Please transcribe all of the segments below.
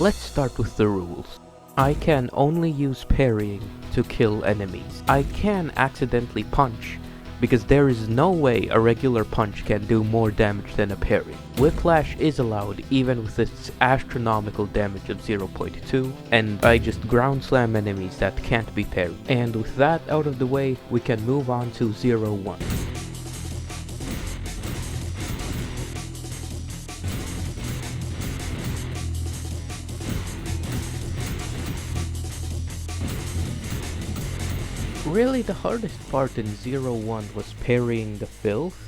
Let's start with the rules. I can only use parrying to kill enemies. I can accidentally punch, because there is no way a regular punch can do more damage than a parry. Whiplash is allowed even with its astronomical damage of 0.2, and I just ground slam enemies that can't be parried. And with that out of the way, we can move on to 0-1. Really, the hardest part in 0-1 was parrying the filth,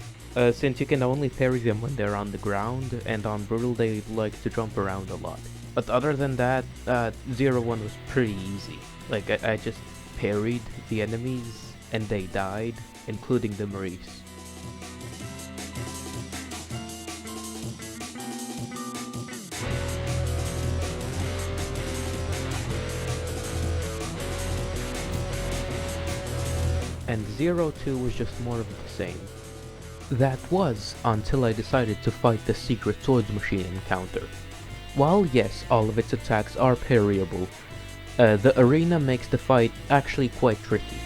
since you can only parry them when they're on the ground, and on Brutal they like to jump around a lot. But other than that, 0-1 was pretty easy. Like, I just parried the enemies, and they died, including the Maurice. And 0-2 was just more of the same. That was until I decided to fight the secret swords machine encounter. While yes, all of its attacks are parryable, the arena makes the fight actually quite tricky.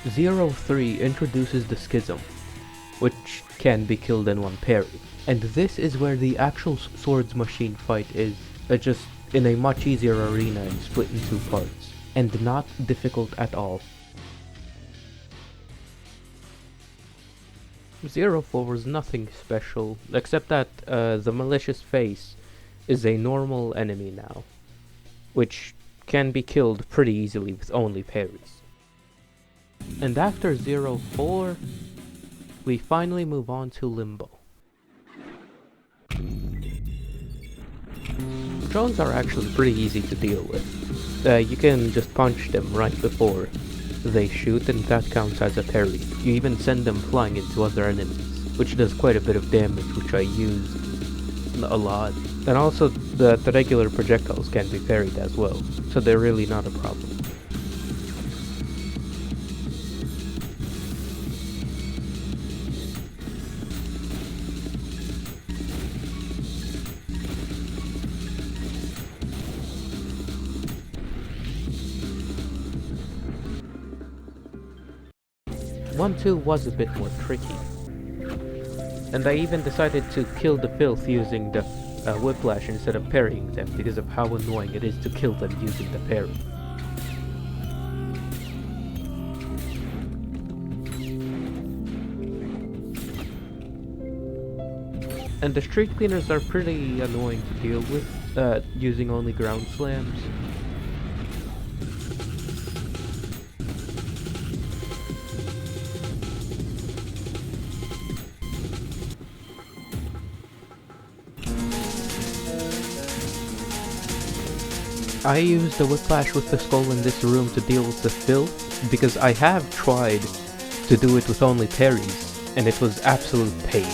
(0-3) introduces the Schism, which can be killed in one parry, and this is where the actual swords machine fight is, just in a much easier arena and split in two parts, and not difficult at all. 0-4 was nothing special, except that the malicious face is a normal enemy now, which can be killed pretty easily with only parries. And after 0-4, we finally move on to Limbo. Drones are actually pretty easy to deal with. You can just punch them right before they shoot, and that counts as a parry. You even send them flying into other enemies, which does quite a bit of damage, which I use a lot. And also, the regular projectiles can be parried as well, so they're really not a problem. One 2 was a bit more tricky, and I even decided to kill the filth using the whiplash instead of parrying them because of how annoying it is to kill them using the parry. And the street cleaners are pretty annoying to deal with, using only ground slams. I used the whiplash with the skull in this room to deal with the filth, because I have tried to do it with only parries, and it was absolute pain.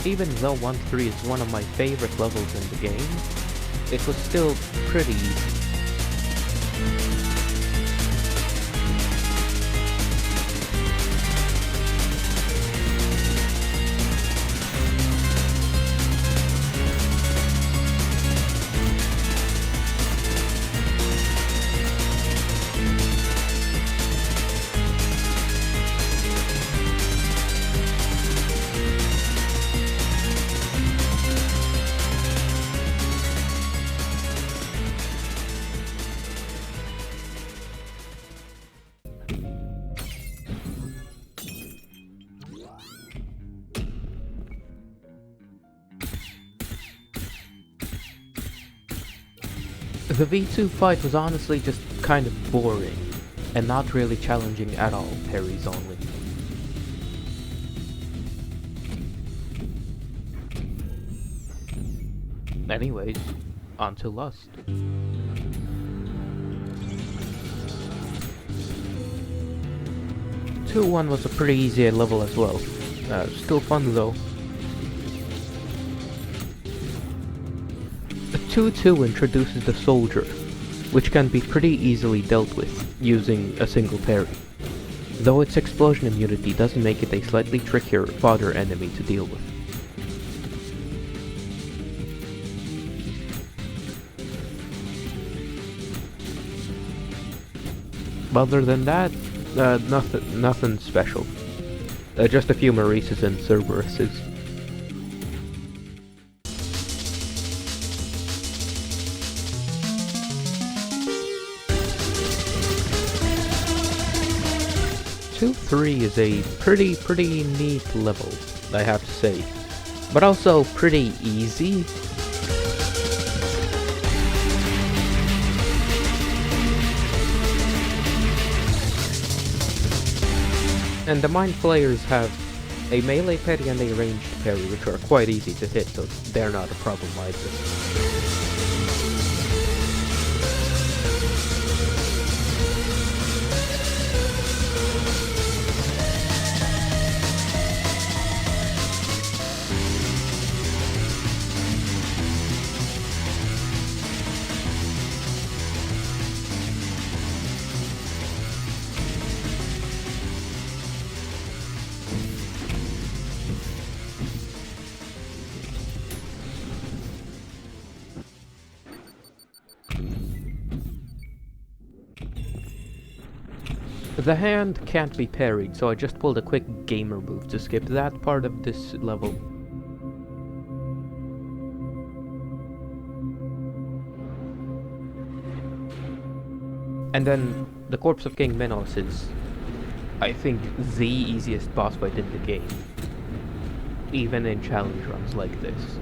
Even though 1-3 is one of my favorite levels in the game, it was still pretty easy. The V2 fight was honestly just kind of boring, and not really challenging at all, parries only. Anyways, on to Lust. 2-1 was a pretty easy level as well. Still fun though. The 2-2 introduces the Soldier, which can be pretty easily dealt with using a single parry, though its explosion immunity does make it a slightly trickier fodder enemy to deal with. Other than that, nothing special. Just a few Maurices and Cerberuses. Two 3 is a pretty neat level, I have to say, but also pretty easy. And the Mind Flayers have a melee parry and a ranged parry, which are quite easy to hit, so they're not a problem either. The hand can't be parried, so I just pulled a quick gamer move to skip that part of this level. And then the Corpse of King Minos is, I think, the easiest boss fight in the game, even in challenge runs like this.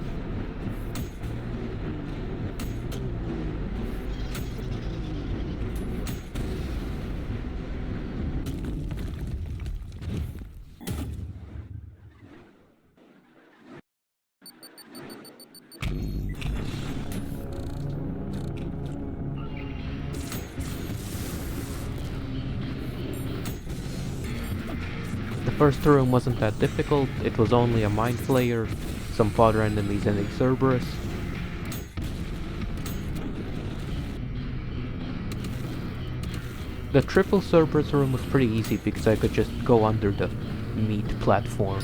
The first room wasn't that difficult, it was only a Mind Flayer, some fodder enemies and a Cerberus. The triple Cerberus room was pretty easy because I could just go under the meat platform.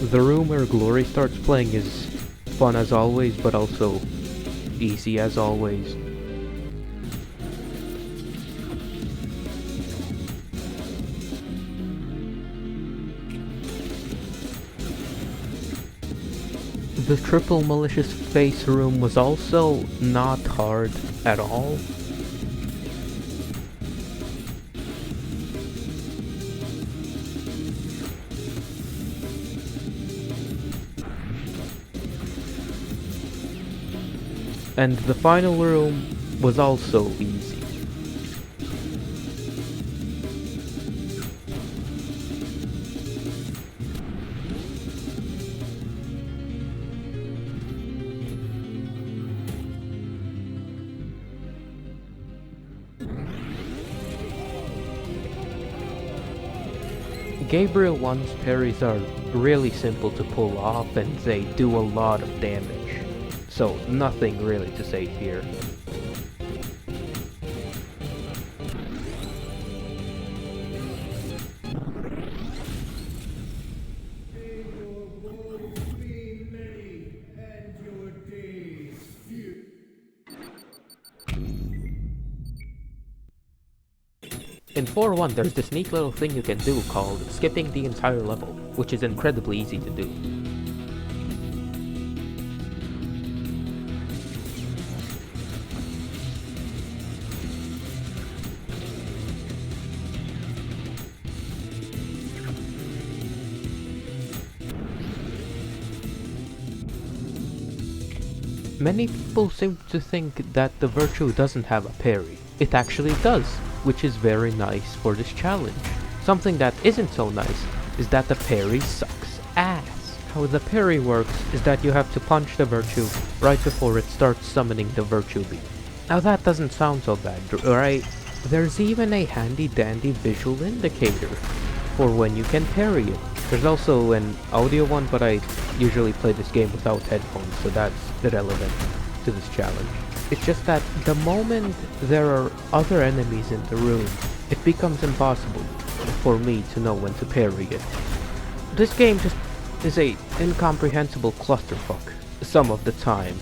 The room where Glory starts playing is fun as always, but also easy as always. The triple malicious face room was also not hard at all. And the final room was also easy. Gabriel I's parries are really simple to pull off and they do a lot of damage. So, nothing really to say here. In 4-1, there's this neat little thing you can do called skipping the entire level, which is incredibly easy to do. Many people seem to think that the virtue doesn't have a parry. It actually does, which is very nice for this challenge. Something that isn't so nice is that the parry sucks ass. How the parry works is that you have to punch the virtue right before it starts summoning the virtue beam. Now that doesn't sound so bad, right? There's even a handy dandy visual indicator for when you can parry it. There's also an audio one, but I usually play this game without headphones, so that's irrelevant to this challenge. It's just that the moment there are other enemies in the room, it becomes impossible for me to know when to parry it. This game just is a incomprehensible clusterfuck some of the time.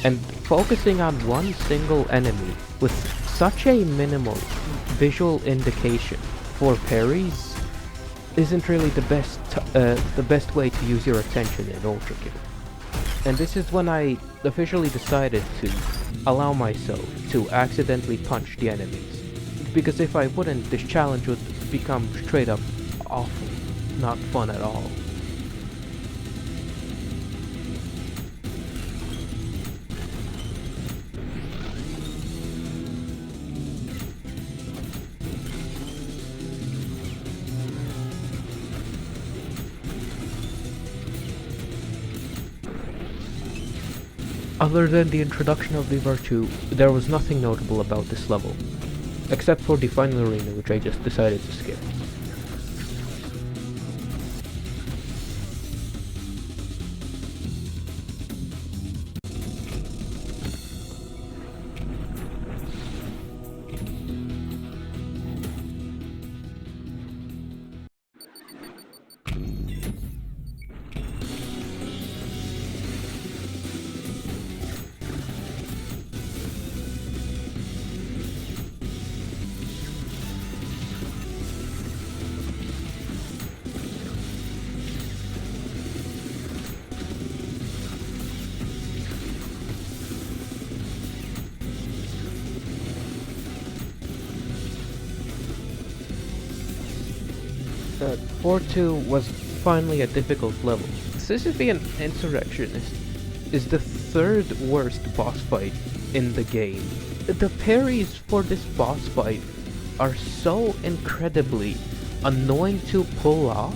And focusing on one single enemy with such a minimal visual indication for parries isn't really the best way to use your attention in ULTRAKILL. And this is when I officially decided to allow myself to accidentally punch the enemies. Because if I wouldn't, this challenge would become straight up awful, not fun at all. Other than the introduction of the virtue, there was nothing notable about this level, except for the final arena, which I just decided to skip. War 2 was finally a difficult level. Sisyphean Insurrectionist is the third worst boss fight in the game. The parries for this boss fight are so incredibly annoying to pull off,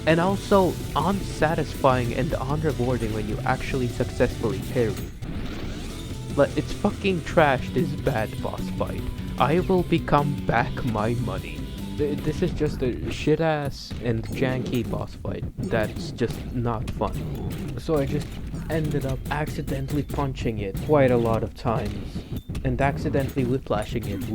and also unsatisfying and unrewarding when you actually successfully parry. But it's fucking trash, this bad boss fight. I will become back my money. This is just a shit-ass and janky boss fight that's just not fun. So I just ended up accidentally punching it quite a lot of times, and accidentally whiplashing it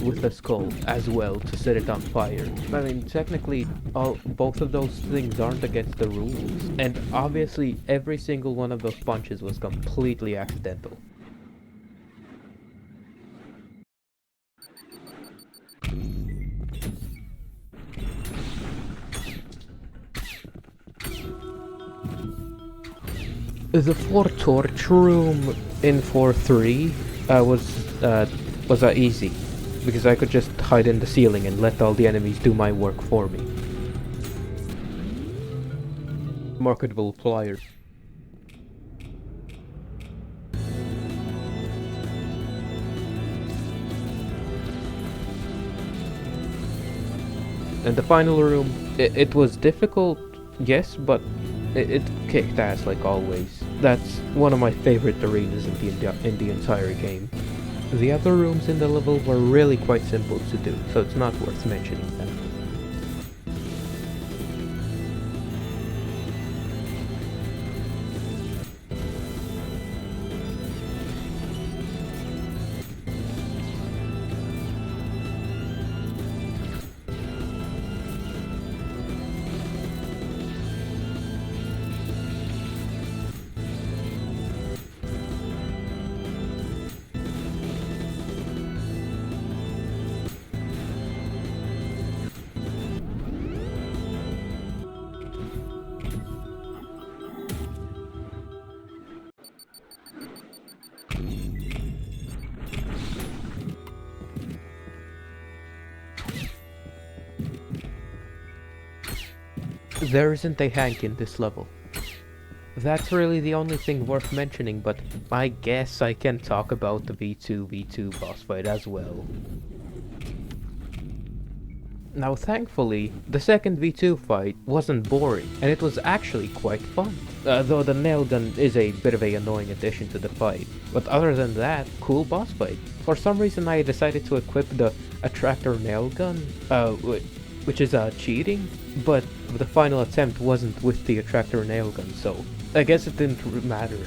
with a skull as well to set it on fire. I mean, technically, both of those things aren't against the rules, and obviously every single one of those punches was completely accidental. The 4-torch room in 4-3 was easy, because I could just hide in the ceiling and let all the enemies do my work for me. Marketable pliers. And the final room, it was difficult, yes, but it kicked ass like always. That's one of my favorite arenas in the entire game. The other rooms in the level were really quite simple to do, so it's not worth mentioning them. There isn't a Hank in this level. That's really the only thing worth mentioning, but I guess I can talk about the V2 boss fight as well. Now thankfully, the second V2 fight wasn't boring, and it was actually quite fun. Though the nail gun is a bit of an annoying addition to the fight. But other than that, cool boss fight. For some reason I decided to equip the attractor nail gun, which is cheating, but the final attempt wasn't with the attractor nail gun, so I guess it didn't matter.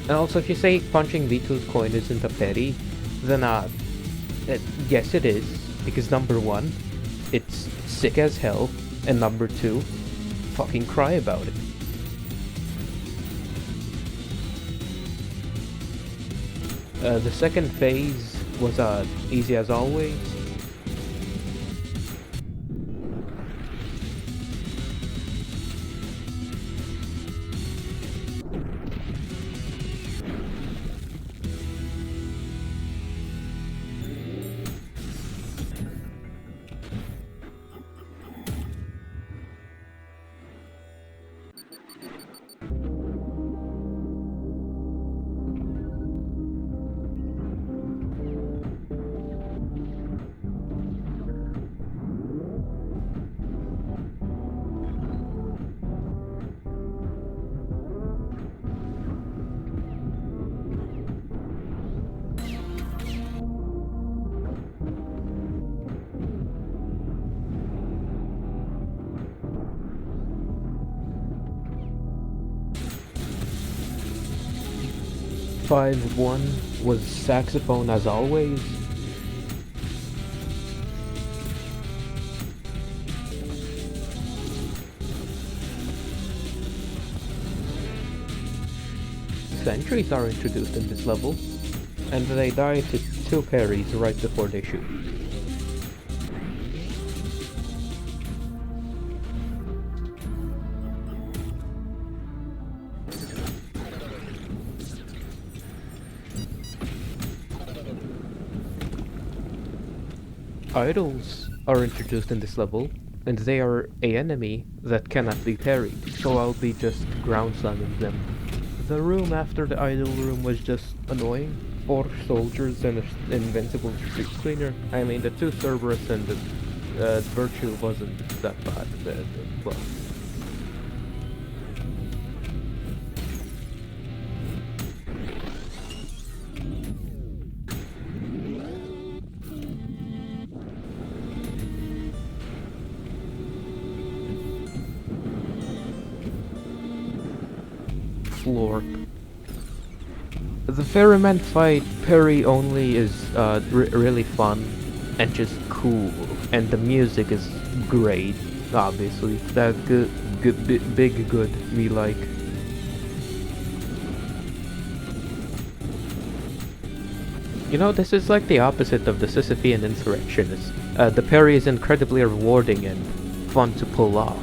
And also, if you say punching V2's coin isn't a parry, then yes it is, because number one, it's sick as hell, and number two, fucking cry about it. The second phase was easy as always. One was saxophone as always. Sentries are introduced in this level, and they die to 2 parries right before they shoot. Idols are introduced in this level, and they are an enemy that cannot be parried, so I'll be just ground slamming them. The room after the idol room was just annoying. 4 soldiers and an invincible street cleaner. I mean, the 2 Cerberus and the Virtue wasn't that bad, well. Florp. The Ferryman fight, parry only, is really fun and just cool, and the music is great, obviously. That big good me like. You know, this is like the opposite of the Sisyphean insurrectionists. The parry is incredibly rewarding and fun to pull off.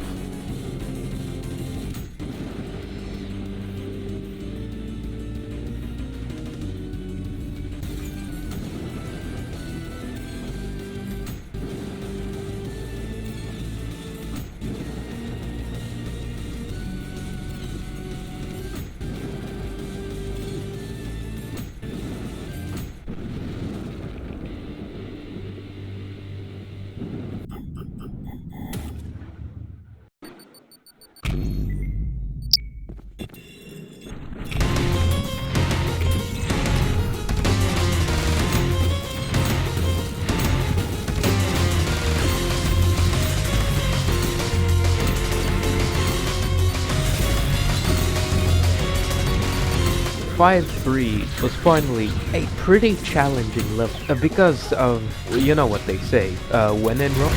(5-3) was finally a pretty challenging level, because of, you know what they say, when in Rome.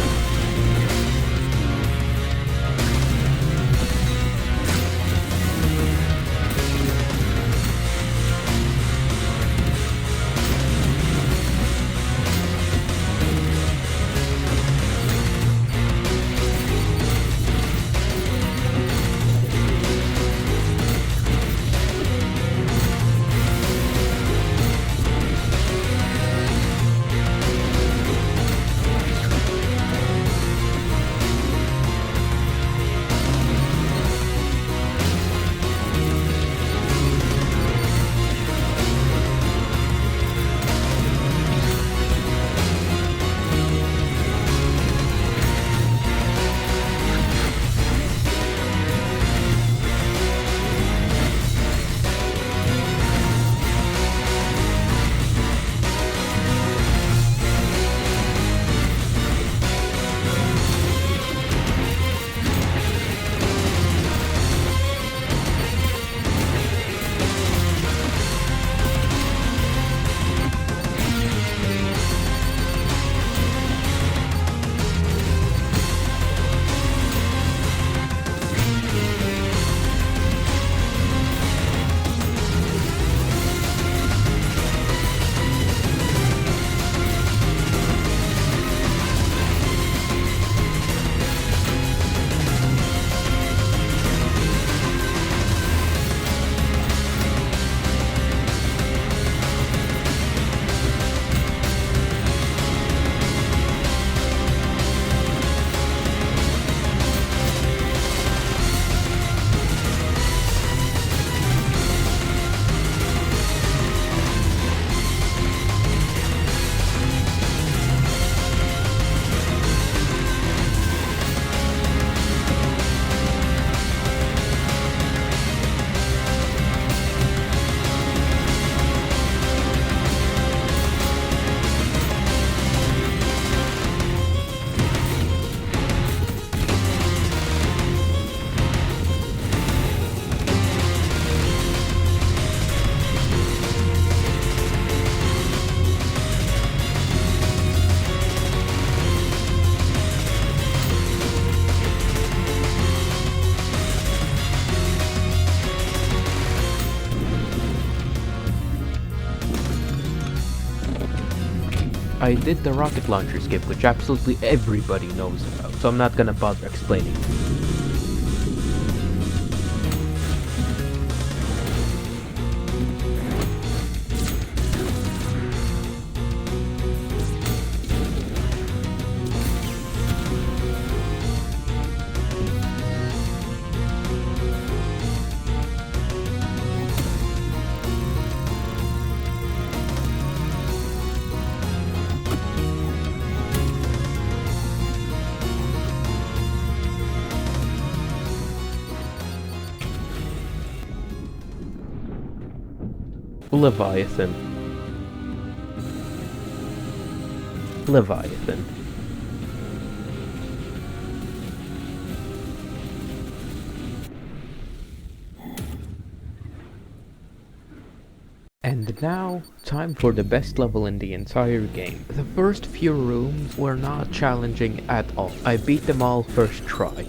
I did the rocket launcher skip, which absolutely everybody knows about, so I'm not gonna bother explaining. Leviathan. Leviathan. And now, time for the best level in the entire game. The first few rooms were not challenging at all. I beat them all first try.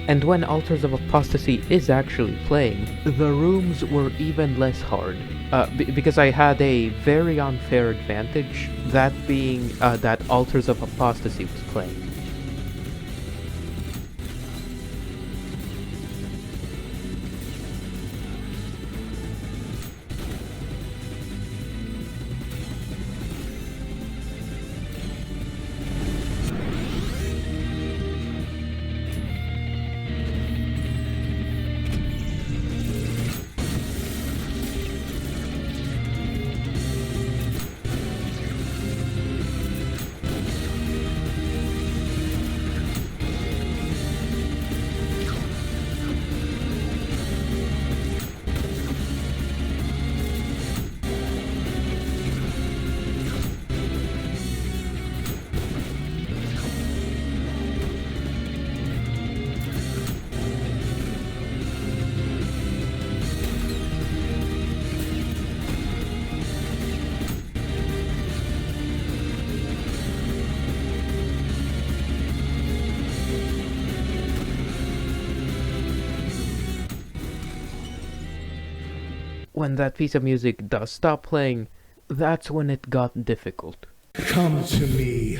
And when Altars of Apostasy is actually playing, the rooms were even less hard. Because I had a very unfair advantage, that being that Altars of Apostasy was playing. When that piece of music does stop playing, that's when it got difficult. Come to me.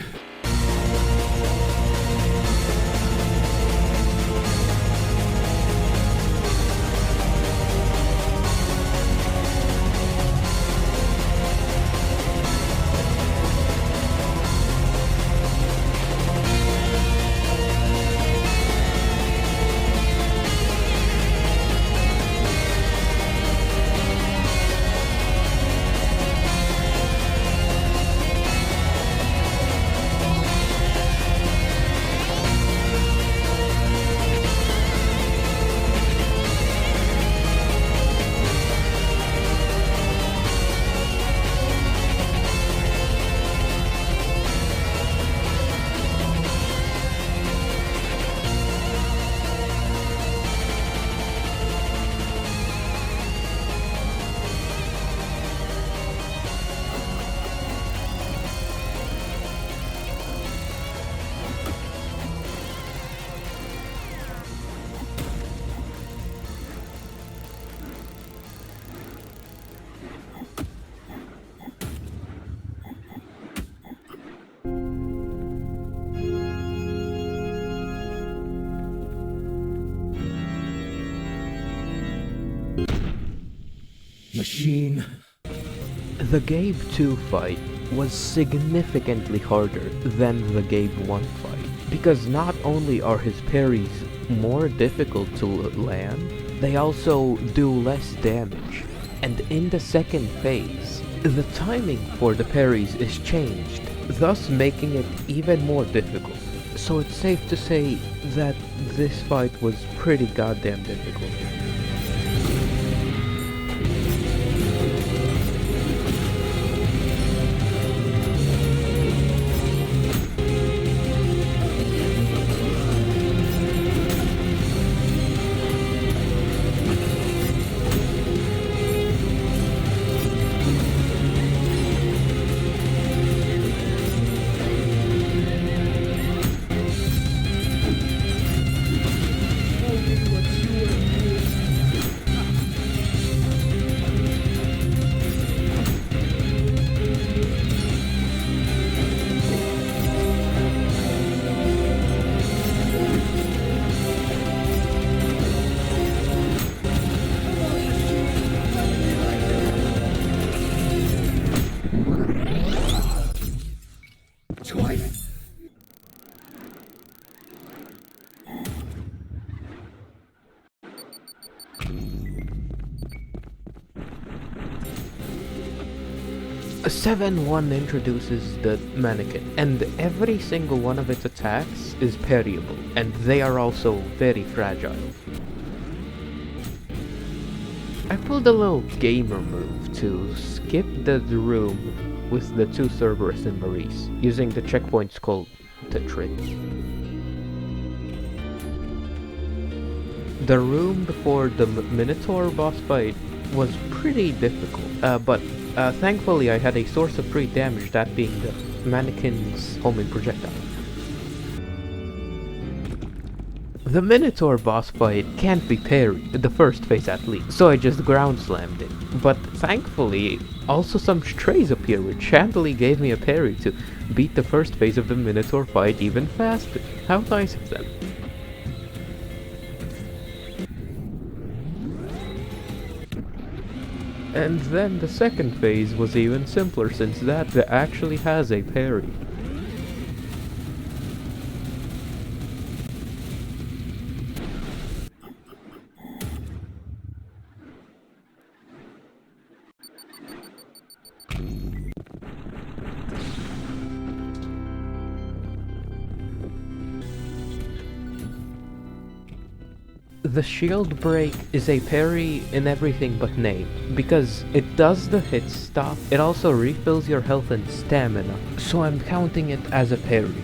Machine. The Gabe II fight was significantly harder than the Gabe I fight, because not only are his parries more difficult to land, they also do less damage. And in the second phase, the timing for the parries is changed, thus making it even more difficult. So it's safe to say that this fight was pretty goddamn difficult. 7-1 introduces the mannequin, and every single one of its attacks is parryable, and they are also very fragile. I pulled a little gamer move to skip the room with the 2 Cerberus and Maurice, using the checkpoints called the trick. The room before the Minotaur boss fight was pretty difficult, but thankfully I had a source of free damage, that being the mannequin's homing projectile. The Minotaur boss fight can't be parried, the first phase at least, so I just ground slammed it. But thankfully, also some strays appear which handily gave me a parry to beat the first phase of the Minotaur fight even faster. How nice of them. And then the second phase was even simpler, since that actually has a parry. The shield break is a parry in everything but name, because it does the hit stop, it also refills your health and stamina, so I'm counting it as a parry.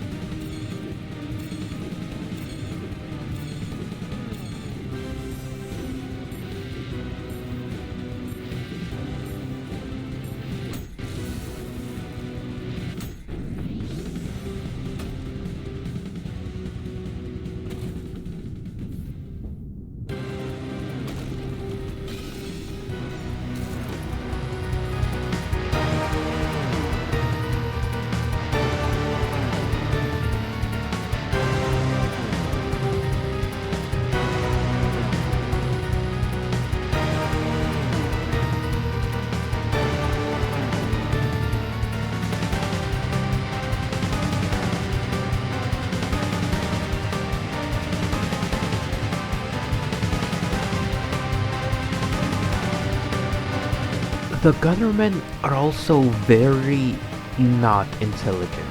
The Guttermen are also very not intelligent,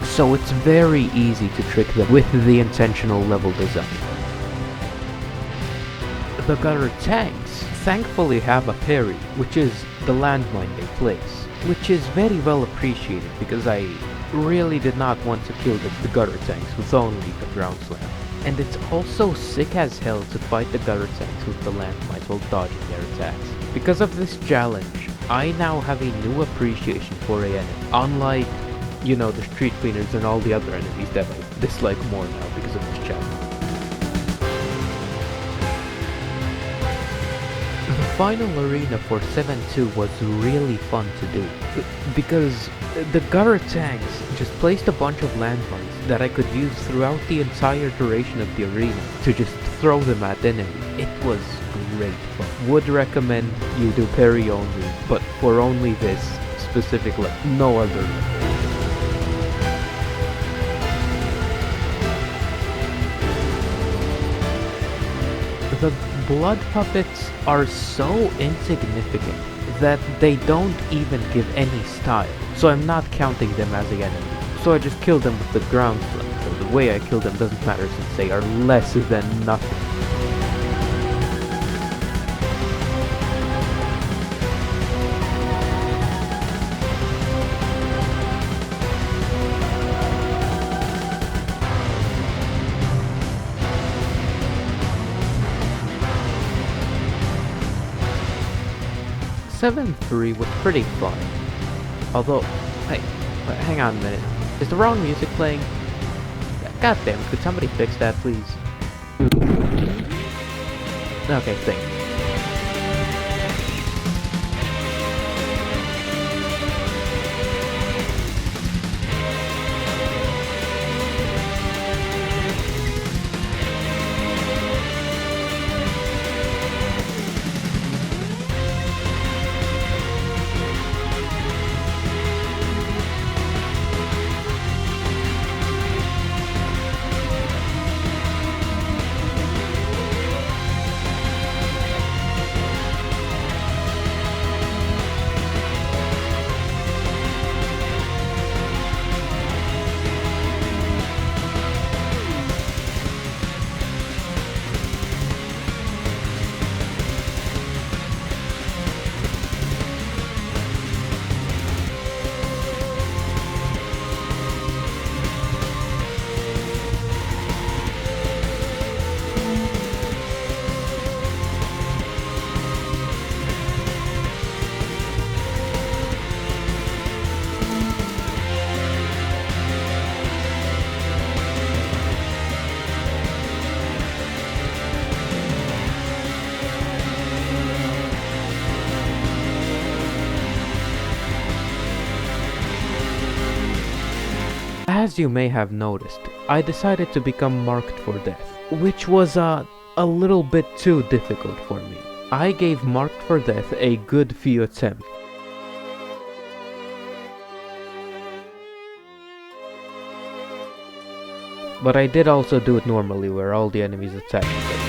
so it's very easy to trick them with the intentional level design. The Gutter tanks thankfully have a parry, which is the landmine they place, which is very well appreciated because I really did not want to kill the Gutter tanks with only the ground slam. And it's also sick as hell to fight the Gutter tanks with the landmines while dodging their attacks. Because of this challenge, I now have a new appreciation for a enemy, unlike, you know, the street cleaners and all the other enemies that I dislike more now because of this challenge. The final arena for 7-2 was really fun to do, because the Gutter tanks just placed a bunch of landmines that I could use throughout the entire duration of the arena to just throw them at enemies. It was great fun. Would recommend you do parry only, but for only this specific level, no other level. The blood puppets are so insignificant that they don't even give any style, so I'm not counting them as the enemy. So I just killed them with the ground slam, so the way I kill them doesn't matter since they are less than nothing. Seven 3 was pretty fun. Although, hey, hang on a minute. Is the wrong music playing? God damn it, could somebody fix that, please? Okay, thank you. As you may have noticed, I decided to become marked for death, which was a little bit too difficult for me. I gave marked for death a good few attempts. But I did also do it normally, where all the enemies attacked me.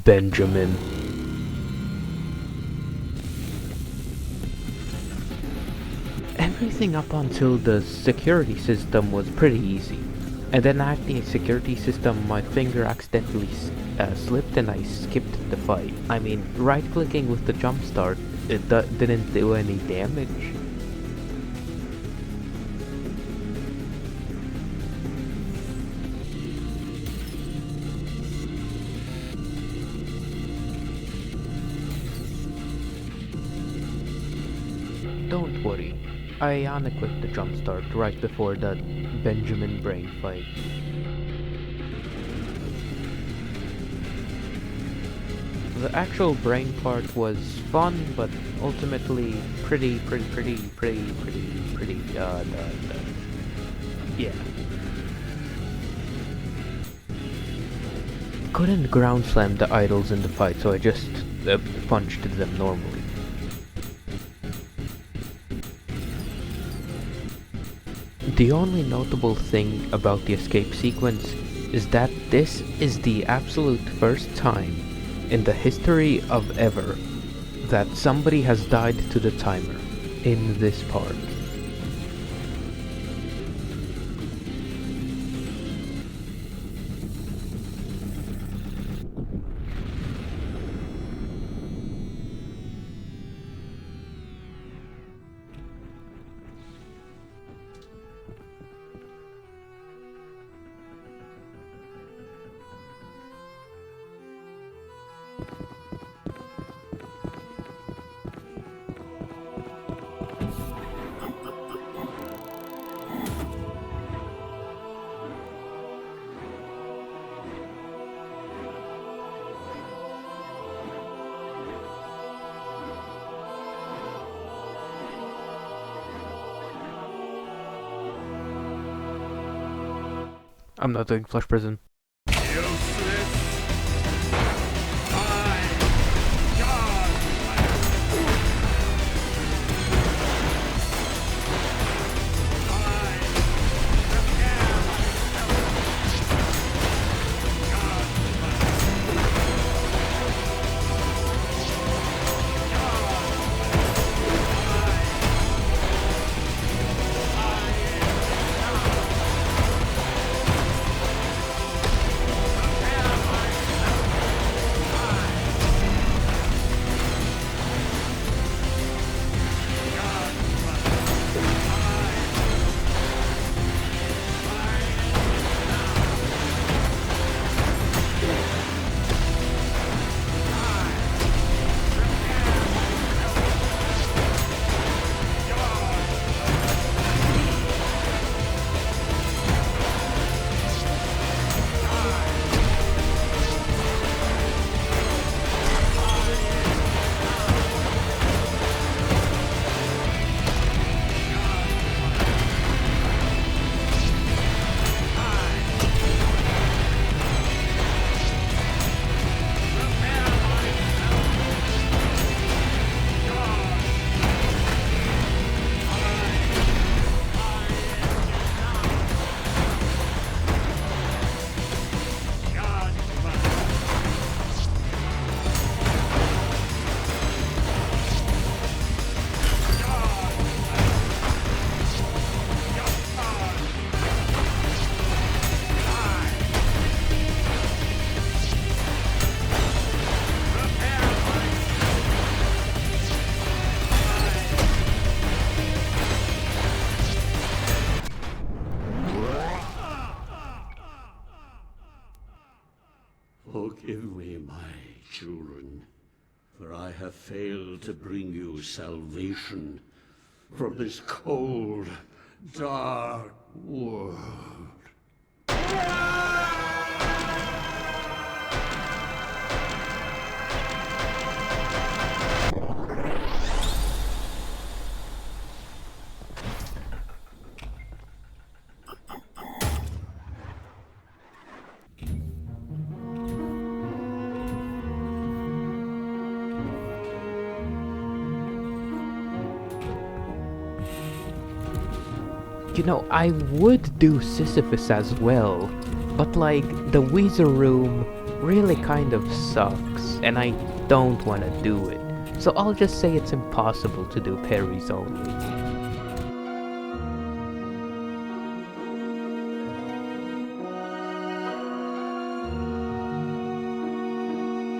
Benjamin. Everything up until the security system was pretty easy. And then at the security system, my finger accidentally slipped and I skipped the fight. I mean, right-clicking with the jump start, it didn't do any damage. Don't worry, I unequipped the jump start right before that Benjamin brain fight. The actual brain part was fun, but ultimately pretty, yeah. Couldn't ground slam the idols in the fight, so I just punched them normally. The only notable thing about the escape sequence is that this is the absolute first time in the history of ever that somebody has died to the timer in this part. I'm not doing Flesh Prison. children, for I have failed to bring you salvation from this cold, dark world. You know, I would do Sisyphus as well, but like, the Weezer room really kind of sucks, and I don't want to do it. So I'll just say it's impossible to do parries only.